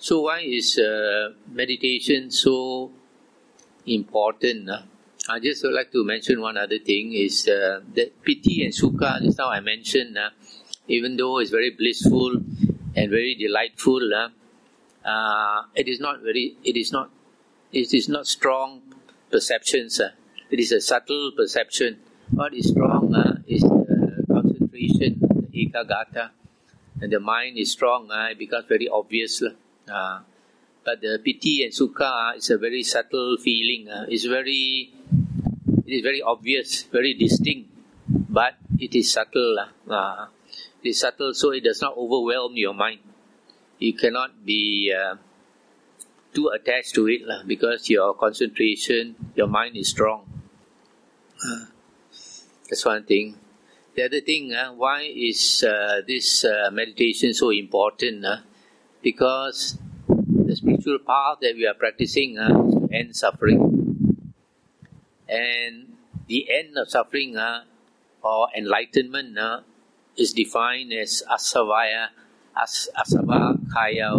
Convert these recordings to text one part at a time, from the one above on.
So why is meditation so important? I just would like to mention one other thing is that piti and sukha, just now I mentioned, even though it's very blissful and very delightful, it is not strong perceptions. It is a subtle perception. What is strong is the concentration, the ekagata, and the mind is strong. It becomes very obvious. But the piti and sukha is a very subtle feeling. It is very obvious, very distinct, but it is subtle. It is subtle, so it does not overwhelm your mind. You cannot be too attached to it because your concentration, your mind is strong. That's one thing. The other thing, why is this meditation so important? Because the spiritual path that we are practicing is to end suffering. And the end of suffering or enlightenment is defined as asava kaya,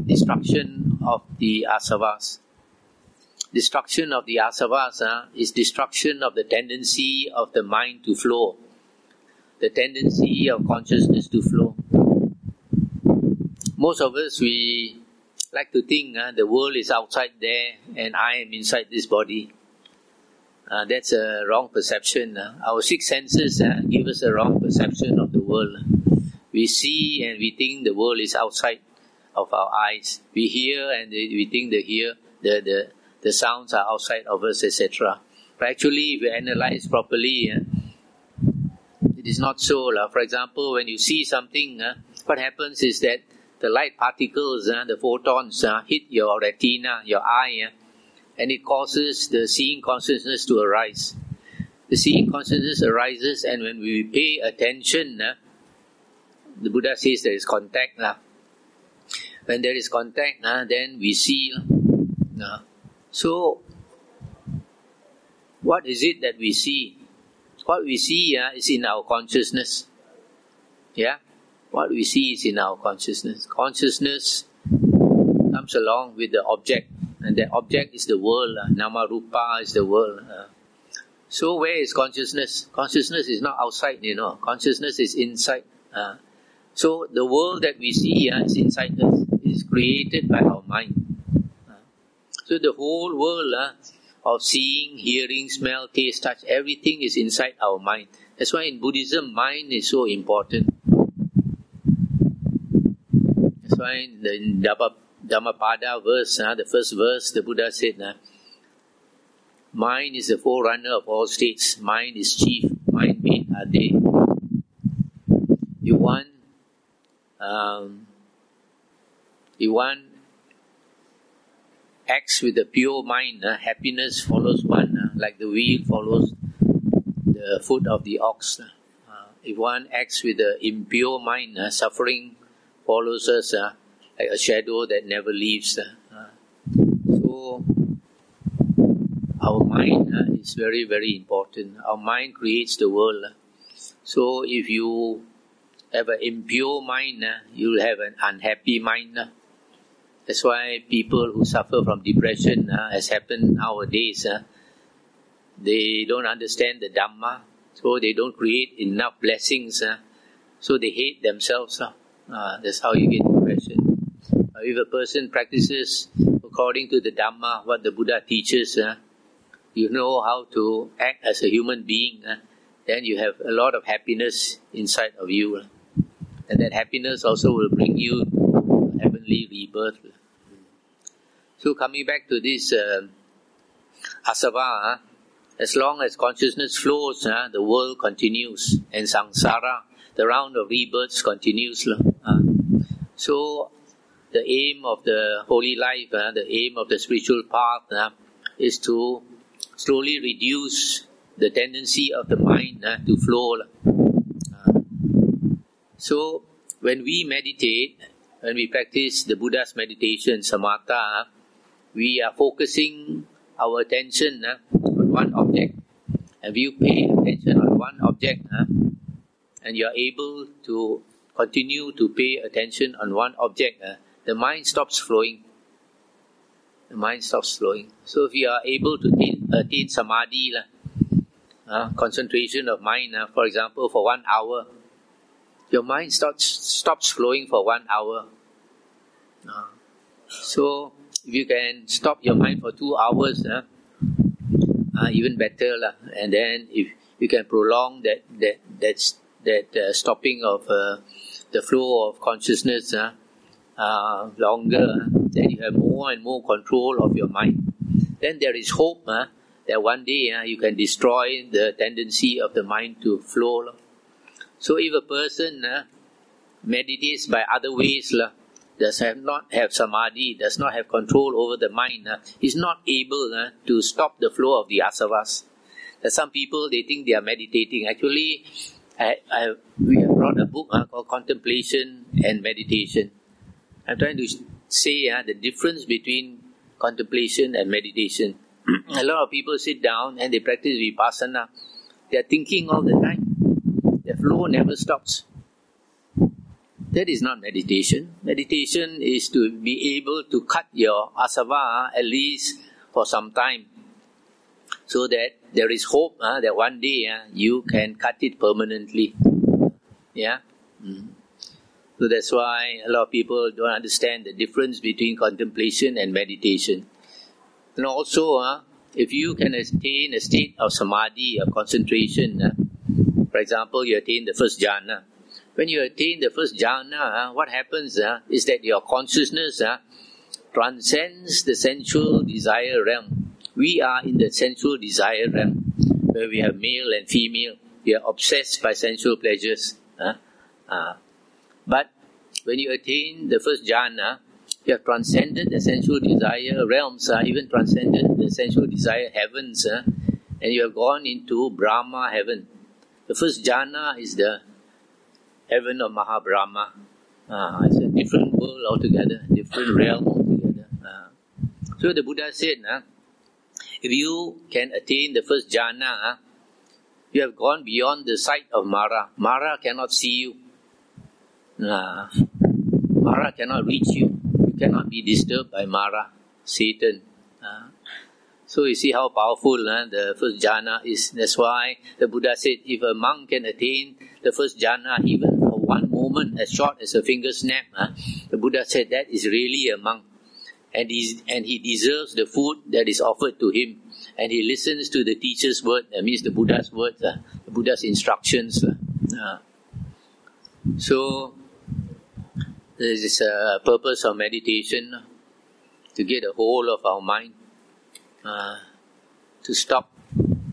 destruction of the asavas. Destruction of the asavas is destruction of the tendency of the mind to flow, the tendency of consciousness to flow. Most of us, we like to think the world is outside there and I am inside this body. That's a wrong perception. Our six senses give us a wrong perception of the world. We see and we think the world is outside of our eyes. We hear and we think the sounds are outside of us, etc. But actually, if we analyze properly, it is not so. For example, when you see something, what happens is that the light particles, the photons, hit your retina, your eye, and it causes the seeing consciousness to arise. The seeing consciousness arises, and when we pay attention, the Buddha says there is contact. When there is contact, then we see. So, what is it that we see? What we see is in our consciousness. Yeah? What we see is in our consciousness. Consciousness comes along with the object, and the object is the world. Nama Rupa is the world. So where is consciousness? Consciousness is not outside, Consciousness is inside. So the world that we see is inside us. It is created by our mind. So the whole world of seeing, hearing, smell, taste, touch, everything is inside our mind. That's why in Buddhism, mind is so important. That's why in the Dhammapada verse, the first verse, the Buddha said, mind is the forerunner of all states. Mind is chief. Mind made ade. You want acts with a pure mind, happiness follows one, like the wheel follows the foot of the ox. If one acts with an impure mind, suffering follows us like a shadow that never leaves. So, our mind is very, very important. Our mind creates the world. So, if you have an impure mind, you will have an unhappy mind. That's why people who suffer from depression, as happened nowadays, they don't understand the dhamma, so they don't create enough blessings, so they hate themselves. That's how you get depression. If a person practices according to the dhamma, what the Buddha teaches, you know how to act as a human being, then you have a lot of happiness inside of you. And that happiness also will bring you to heavenly rebirth. So coming back to this asava, as long as consciousness flows, the world continues, and samsara, the round of rebirths, continues. So the aim of the holy life, the aim of the spiritual path, is to slowly reduce the tendency of the mind to flow. So when we meditate, when we practice the Buddha's meditation, samatha, we are focusing our attention on one object. And if you pay attention on one object, and you are able to continue to pay attention on one object, the mind stops flowing. The mind stops flowing. So if you are able to attain samadhi, concentration of mind, for example, for 1 hour, your mind stops flowing for 1 hour. So if you can stop your mind for 2 hours, even better, and then if you can prolong that stopping of the flow of consciousness longer, then you have more and more control of your mind. Then there is hope that one day you can destroy the tendency of the mind to flow. So if a person meditates by other ways, does not have samadhi, does not have control over the mind, is not able to stop the flow of the asavas. Some people, they think they are meditating. Actually, we have brought a book called Contemplation and Meditation. I'm trying to say the difference between contemplation and meditation. A lot of people sit down and they practice vipassana. They are thinking all the time. The flow never stops. That is not meditation. Meditation is to be able to cut your asava at least for some time, so that there is hope that one day you can cut it permanently. Yeah. So that's why a lot of people don't understand the difference between contemplation and meditation. And also, if you can attain a state of samadhi, of concentration, for example, you attain the first jhana. When you attain the first jhana, what happens is that your consciousness transcends the sensual desire realm. We are in the sensual desire realm, where we have male and female. We are obsessed by sensual pleasures. But when you attain the first jhana, you have transcended the sensual desire realms, even transcended the sensual desire heavens, and you have gone into Brahma heaven. The first jhana is the heaven of Mahabrahma. It's a different world altogether, different realm altogether. So the Buddha said, if you can attain the first jhana, you have gone beyond the sight of Mara. Mara cannot see you. Mara cannot reach you. You cannot be disturbed by Mara, Satan. So you see how powerful the first jhana is. That's why the Buddha said, if a monk can attain the first jhana even for one moment, as short as a finger snap, the Buddha said that is really a monk. And he deserves the food that is offered to him. And he listens to the teacher's word, that means the Buddha's words, the Buddha's instructions. So, this is a purpose of meditation, to get a hold of our mind, to stop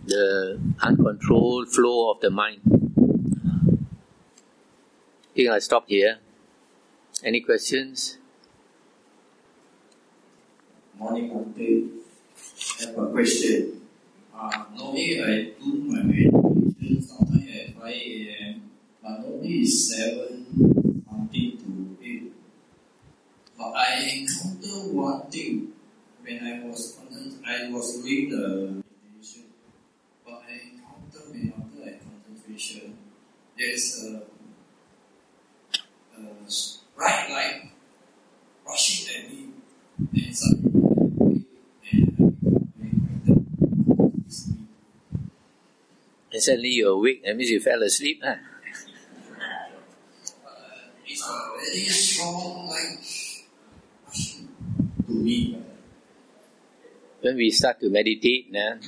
the uncontrolled flow of the mind. I think I'll stop here. Any questions? Morning, Bhante. I have a question. Normally I do my meditation sometimes at 5 a.m. but normally it's 7 something to 8. But I encountered one thing when I was doing the meditation. But I encountered when after concentration, there's a bright light rushing at me, and suddenly And suddenly you're awake, that means you fell asleep. It's a very strong light rushing to me. When we start to meditate, there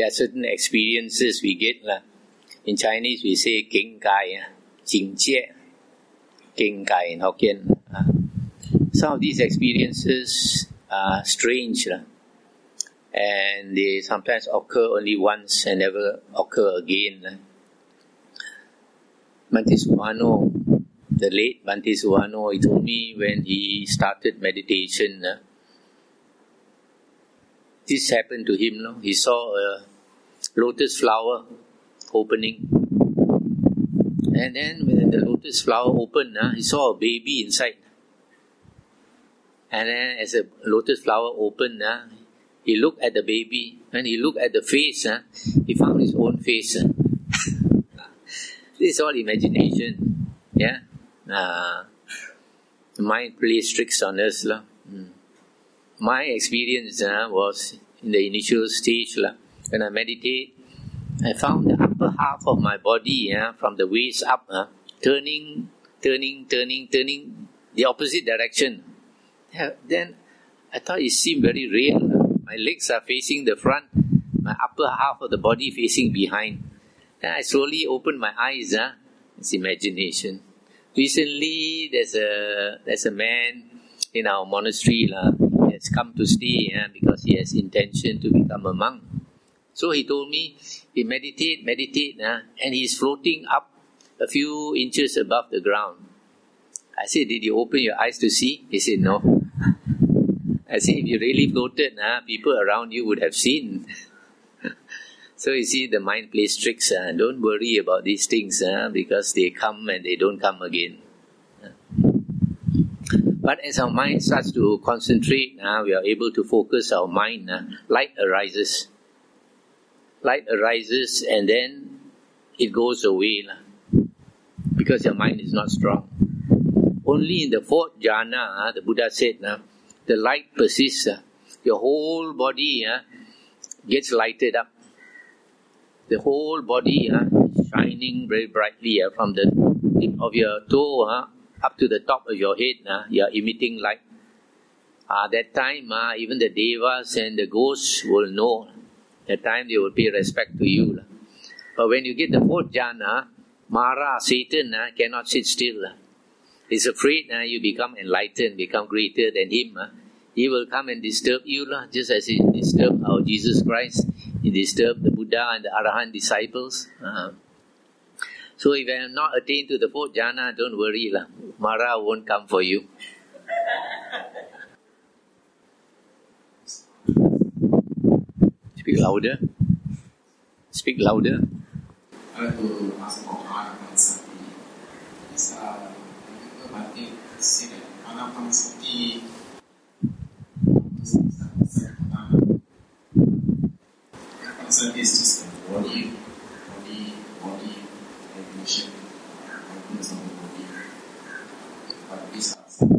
are certain experiences we get. In Chinese we say Keng Kai, Jing Jie, Keng Kai in Hokkien. Some of these experiences are strange. And they sometimes occur only once and never occur again. Bhante Suwano, the late Bhante Suwano, he told me when he started meditation, this happened to him. He saw a lotus flower opening, and then when the lotus flower opened, he saw a baby inside. And then as the lotus flower opened, he looked at the baby. When he looked at the face, he found his own face. This is all imagination. Yeah. The mind plays tricks on us. My experience was in the initial stage. When I meditate, I found the upper half of my body from the waist up turning the opposite direction. Then I thought it seemed very real. My legs are facing the front, my upper half of the body facing behind. Then I slowly opened my eyes. It's imagination. Recently, there's a man in our monastery. He has come to stay because he has intention to become a monk. So he told me, he meditate, and he's floating up a few inches above the ground. I said, did you open your eyes to see? He said, no. I said, if you really floated, people around you would have seen. So you see, the mind plays tricks. Don't worry about these things because they come and they don't come again. But as our mind starts to concentrate, we are able to focus our mind. Light arises. Light arises and then it goes away because your mind is not strong. Only in the fourth jhana, the Buddha said, the light persists. Your whole body gets lighted up. The whole body is shining very brightly from the tip of your toe up to the top of your head. You are emitting light. That time, even the devas and the ghosts will know. That time they will pay respect to you. But when you get the fourth jhana, Mara, Satan, cannot sit still. He's afraid you become enlightened, become greater than him. He will come and disturb you, just as he disturbed our Jesus Christ. He disturbed the Buddha and the Arahant disciples. So if you have not attained to the fourth jhana, don't worry. Mara won't come for you. Speak louder. Speak louder. I like to ask about Anapanasati. I think say that Anapanasati Anapanasati is just the body regulation, mindfulness of the body. But these are some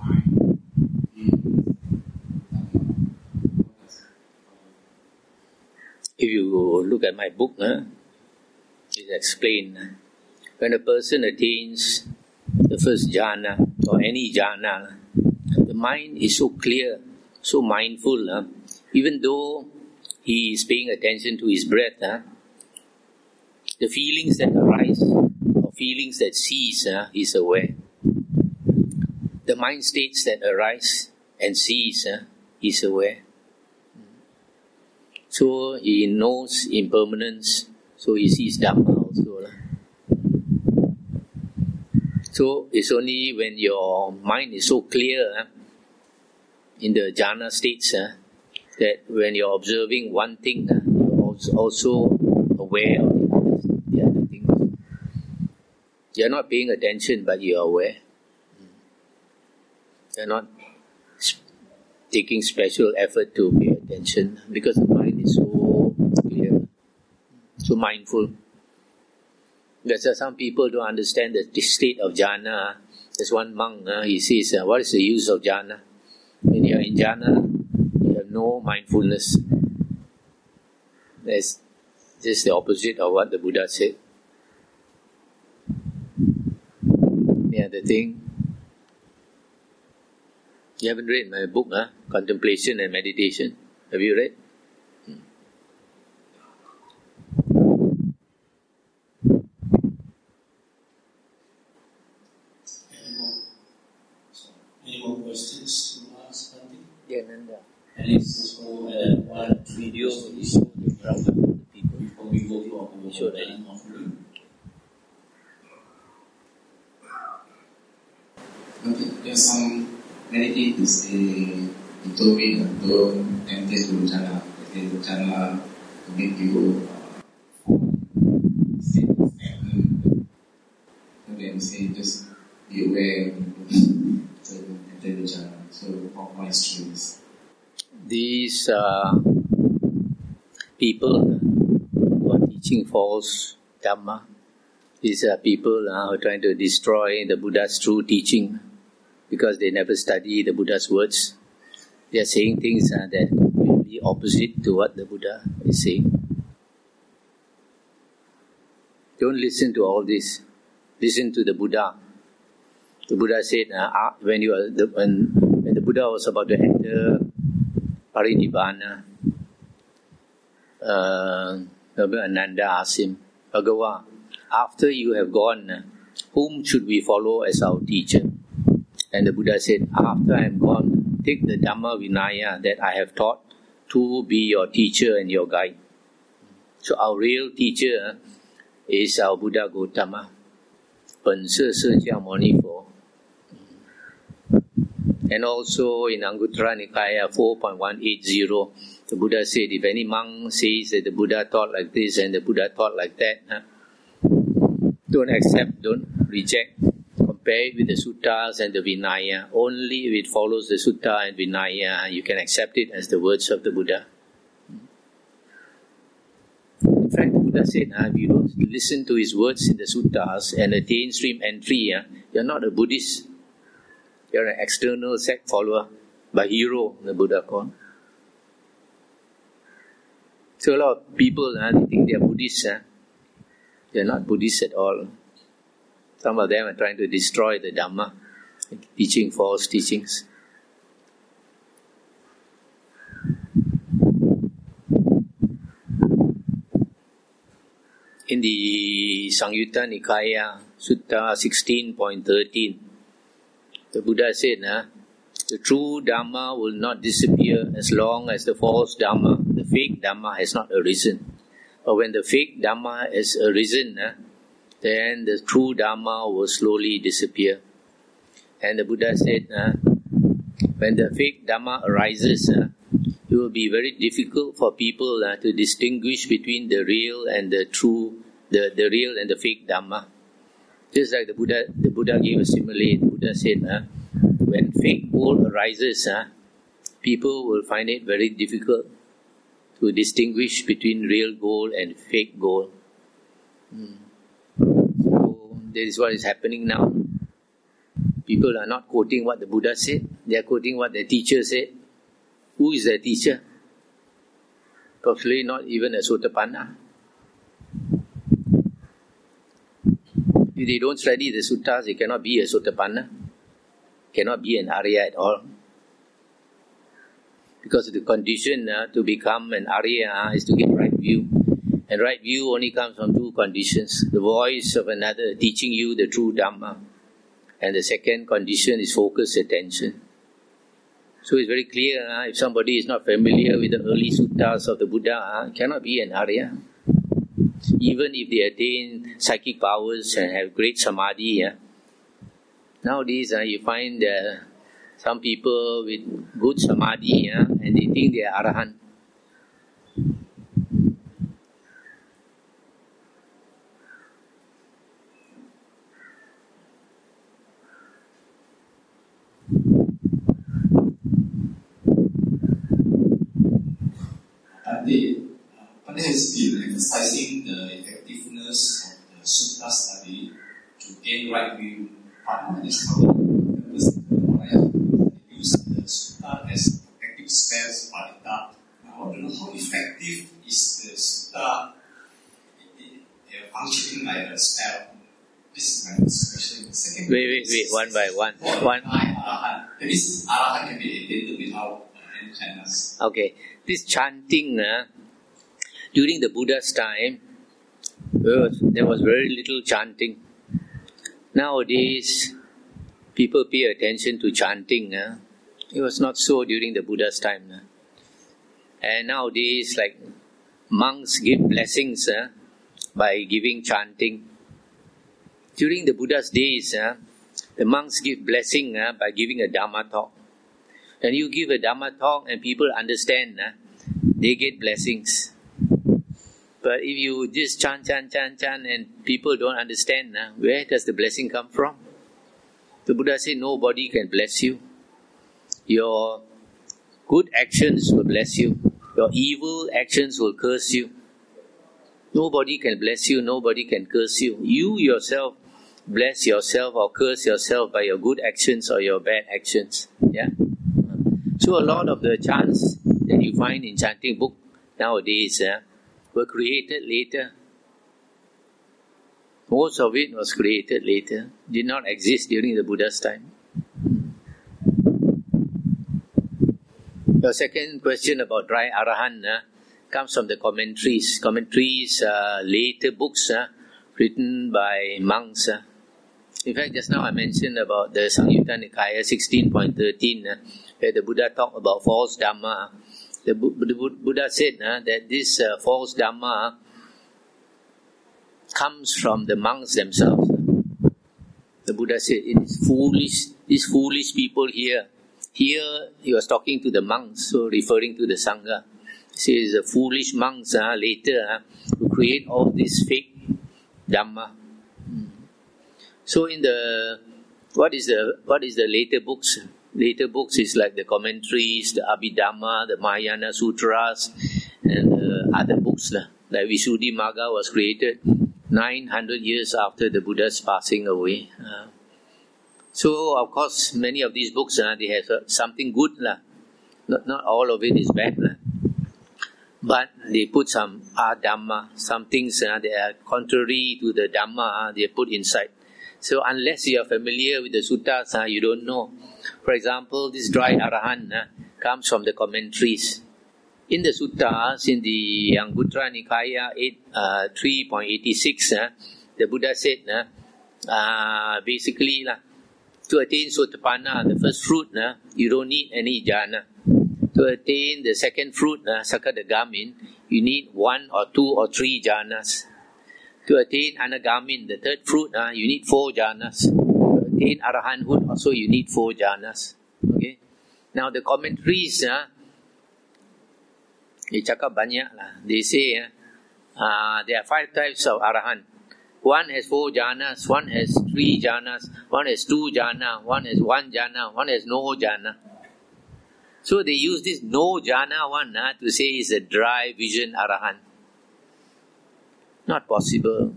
mind, If you look at my book, it's explained. When a person attains the first jhana or any jhana, the mind is so clear, so mindful. Even though he is paying attention to his breath, the feelings that arise or feelings that cease, is aware. The mind states that arise and cease, is aware. So he knows impermanence, so he sees dhamma also. So it's only when your mind is so clear in the jhana states that when you're observing one thing, you're also aware of the other things. You're not paying attention, but you're aware. You're not taking special effort to pay attention because the mind is so clear, so mindful. That's why some people don't understand the state of jhana. There's one monk, he says, what is the use of jhana? When you're in jhana, you have no mindfulness. That's just the opposite of what the Buddha said. The other thing, you haven't read my book, Contemplation and Meditation. Have you read? Any more questions to ask, Bhante? Yeah, Nanda. And it's also one Video is so in front of the people. before we go to our Sure, time offering. There's some meditators, they told me that don't enter to jhana. The jhana will make you stay stagnant. So they say just be aware to enter the jhana. So what is true is These people who are teaching false dhamma, These are people who are trying to destroy the Buddha's true teaching because they never study the Buddha's words. They are saying things that are really opposite to what the Buddha is saying. Don't listen to all this. Listen to the Buddha. The Buddha said, when the Buddha was about to enter Parinibbana, Ananda asked him, Bhagawa, after you have gone, whom should we follow as our teacher? And the Buddha said, after I am gone, take the Dhamma Vinaya that I have taught to be your teacher and your guide. So our real teacher is our Buddha Gautama, Pansa Serja Monifo. And also in Anguttara Nikaya 4.180, the Buddha said, if any monk says that the Buddha taught like this and the Buddha taught like that, don't accept, don't reject. Compare it with the suttas and the Vinaya. Only if it follows the sutta and Vinaya, you can accept it as the words of the Buddha. In fact, the Buddha said, if you don't listen to his words in the suttas and attain stream entry, you're not a Buddhist. You're an external sect follower. Bahiro, the Buddha called. So a lot of people, they think they're Buddhists. They're not Buddhists at all. Some of them are trying to destroy the Dhamma, teaching false teachings. In the Samyutta Nikaya, Sutta 16.13, the Buddha said, the true Dhamma will not disappear as long as the false Dhamma, the fake Dhamma, has not arisen. But when the fake Dhamma has arisen, then the true Dhamma will slowly disappear. And the Buddha said, when the fake Dhamma arises, it will be very difficult for people to distinguish between the real and the true, the real and the fake Dhamma. Just like the Buddha gave a simile. The Buddha said, when fake gold arises, people will find it very difficult to distinguish between real gold and fake gold. So that is what is happening now. People are not quoting what the Buddha said, they are quoting what their teacher said. Who is their teacher? Probably not even a Sotapanna. If they don't study the suttas, they cannot be a Sotapanna, cannot be an Arya at all. Because the condition to become an Arya is to get right view. And right view only comes from two conditions. The voice of another teaching you the true Dhamma. And the second condition is focused attention. So it's very clear, if somebody is not familiar with the early suttas of the Buddha, cannot be an Arya. Even if they attain psychic powers and have great samadhi. Nowadays, you find some people with good samadhi and they think they are Arahant. But has been emphasizing the effectiveness of the sutta study to gain right view. Partner is how use the sutta as effective spells parita. I want to know how effective is the sutta functioning like a spell. This is my first question. Second, wait, one by one. That means Arahat can be attained without any channels. Okay, this chanting, during the Buddha's time, there was very little chanting. Nowadays, people pay attention to chanting. It was not so during the Buddha's time. And nowadays, like monks give blessings by giving chanting. During the Buddha's days, the monks give blessing by giving a Dhamma talk. When you give a Dhamma talk and people understand, they get blessings. But if you just chant and people don't understand, where does the blessing come from? The Buddha said, nobody can bless you. Your good actions will bless you. Your evil actions will curse you. Nobody can bless you, nobody can curse you. You yourself bless yourself or curse yourself by your good actions or your bad actions. Yeah. So a lot of the chants that you find in chanting book nowadays were created later. Most of it was created later, did not exist during the Buddha's time. Your second question about dry arahant comes from the commentaries. Commentaries are later books written by monks. In fact, just now I mentioned about the Samyutta Nikaya 16.13, where the Buddha talked about false dhamma. The Buddha said that this false dhamma comes from the monks themselves. The Buddha said, it is foolish, these foolish people here. Here he was talking to the monks, so referring to the Sangha. He says the foolish monks later who create all this fake dhamma. So in the what is the later books? Later books is like the commentaries, the Abhidhamma, the Mahayana Sutras, and other books like Visuddhimagga was created 900 years after the Buddha's passing away. So of course many of these books they have something good not all of it is bad but they put some dhamma, some things that are contrary to the dhamma they put inside. So unless you are familiar with the suttas, you don't know. For example, this dry arahant comes from the commentaries. In the suttas, in the Anguttara Nikaya 3.86, the Buddha said, basically, to attain Sotapanna, the first fruit, you don't need any jhana. To attain the second fruit, Sakadagamin, you need 1 or 2 or 3 jhanas. To attain Anagamin, the third fruit, you need 4 jhanas. To attain Arahanthood, also you need 4 jhanas. Okay. Now the commentaries, they cakap banyak lah. They say there are 5 types of Arahant. One has 4 jhanas, one has 3 jhanas, one has 2 jhana, one has 1 jhana, one has no jhana. So they use this no jhana one to say is a dry vision Arahant. Not possible.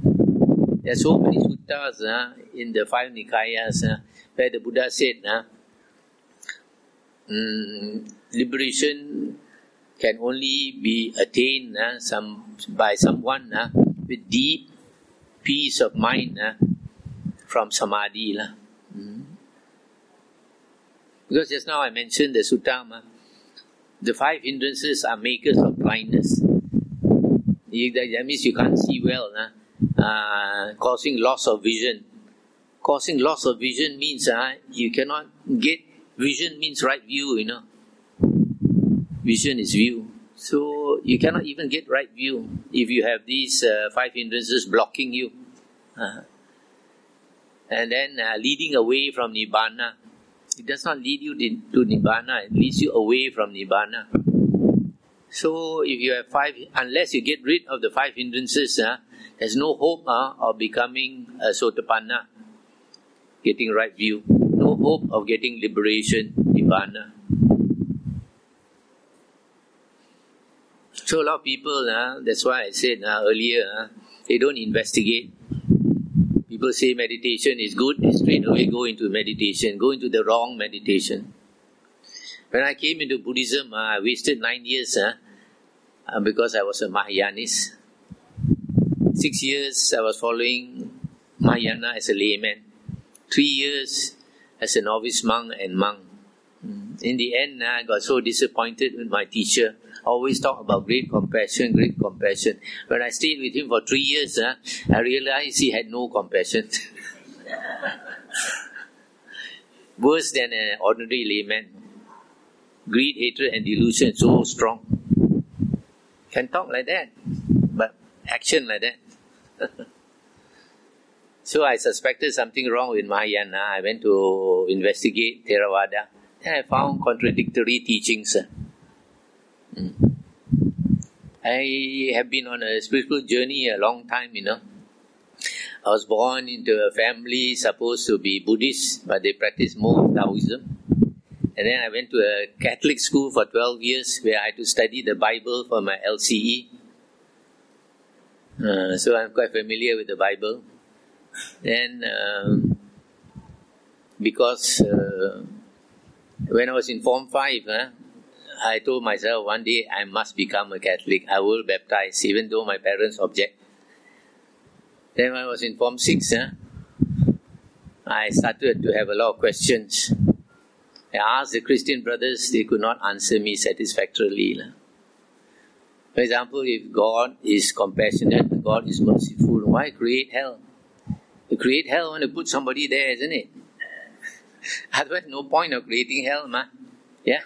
There are so many suttas in the 5 Nikayas where the Buddha said liberation can only be attained by someone with deep peace of mind from samadhi. Because just now I mentioned the sutta, the 5 hindrances are makers of blindness. That means you can't see well, causing loss of vision. Causing loss of vision means you cannot get, vision means right view, Vision is view. So you cannot even get right view if you have these 5 hindrances blocking you. And then leading away from Nibbana. It does not lead you to Nibbana, it leads you away from Nibbana. So if you have 5, unless you get rid of the 5 hindrances, there's no hope of becoming a Sotapanna, getting right view. No hope of getting liberation, Nibbana. So a lot of people, that's why I said earlier, they don't investigate. People say meditation is good, they straight away go into meditation, go into the wrong meditation. When I came into Buddhism, I wasted 9 years because I was a Mahayanist. 6 years I was following Mahayana as a layman. 3 years as a novice monk and monk. In the end, I got so disappointed with my teacher. Always talk about great compassion, great compassion. When I stayed with him for 3 years, I realized he had no compassion. Worse than an ordinary layman. Greed, hatred and delusion so strong. Can talk like that, but action like that. So I suspected something wrong with Mahayana. I went to investigate Theravada. Then I found contradictory teachings. I have been on a spiritual journey a long time, I was born into a family supposed to be Buddhist, but they practice more Taoism. And then I went to a Catholic school for 12 years where I had to study the Bible for my LCE. So I'm quite familiar with the Bible. Then, because when I was in Form 5, I told myself one day I must become a Catholic. I will baptize, even though my parents object. Then when I was in Form 6, I started to have a lot of questions. I asked the Christian brothers, they could not answer me satisfactorily. For example, if God is compassionate, God is merciful, why create hell? To create hell, want to put somebody there, isn't it? Otherwise, no point of creating hell, ma. Yeah?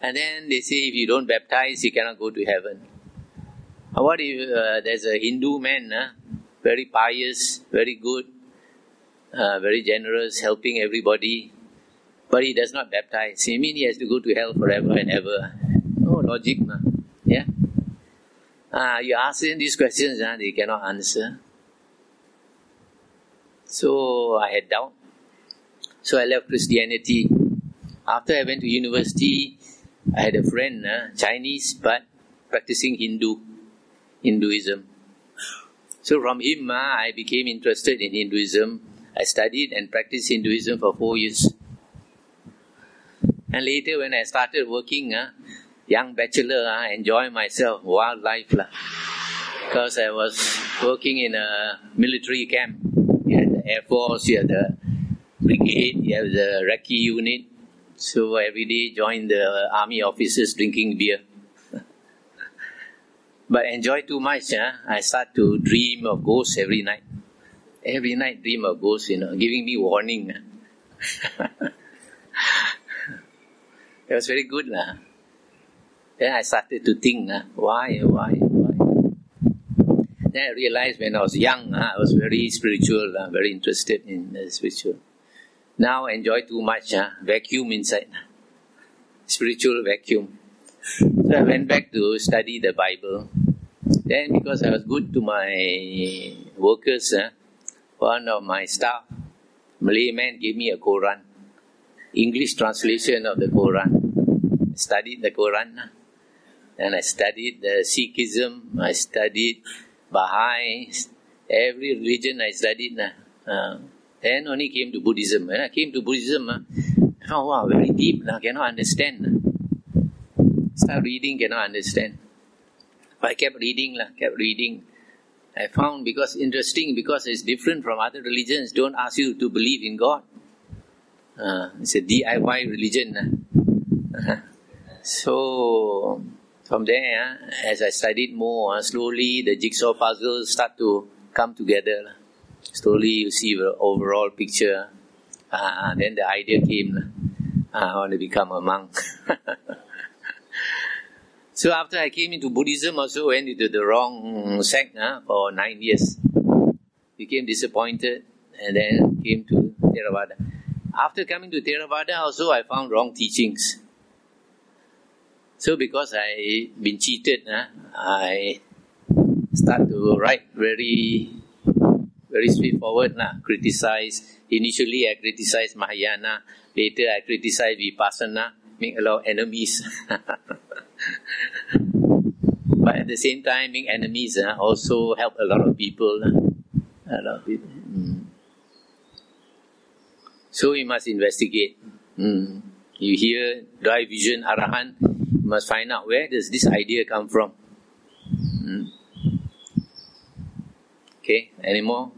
And then they say, if you don't baptize, you cannot go to heaven. What if there's a Hindu man, very pious, very good, very generous, helping everybody, but he does not baptize? You mean he has to go to hell forever and ever? No logic, ma. Yeah? You ask them these questions, they cannot answer. So I had doubt. So I left Christianity. After I went to university, I had a friend, Chinese, but practicing Hinduism. So from him, I became interested in Hinduism. I studied and practiced Hinduism for 4 years. And later when I started working, young bachelor, enjoy myself, wild life. Because I was working in a military camp. You had the Air Force, you had the brigade, you have the recce unit. So every day join the army officers drinking beer. But enjoy too much, I start to dream of ghosts every night. Every night dream of ghosts, giving me warning. It was very good. Then I started to think, why? Then I realized when I was young, I was very spiritual, very interested in the spiritual. Now I enjoy too much, vacuum inside. Spiritual vacuum. So I went back to study the Bible. Then because I was good to my workers, one of my staff, Malay man, gave me a Quran. English translation of the Quran. I studied the Quran. And I studied the Sikhism, I studied Baha'i, every religion I studied. Then only came to Buddhism. When I came to Buddhism, I found, wow, very deep, cannot understand. Start reading, cannot understand. But I kept reading. I found interesting because it's different from other religions. Don't ask you to believe in God. It's a DIY religion. So from there, as I studied more, slowly the jigsaw puzzles start to come together. Slowly you see the overall picture. Then the idea came, I want to become a monk. So after I came into Buddhism, also went into the wrong sect for 9 years. Became disappointed and then came to Theravada. After coming to Theravada also I found wrong teachings. So because I been cheated, I start to write very straightforward, criticize. Initially I criticized Mahayana, later I criticized Vipassana, make a lot of enemies. But at the same time, being enemies also help a lot of people. So you must investigate. You hear dry vision, Arahant, you must find out where does this idea come from. Okay, any more?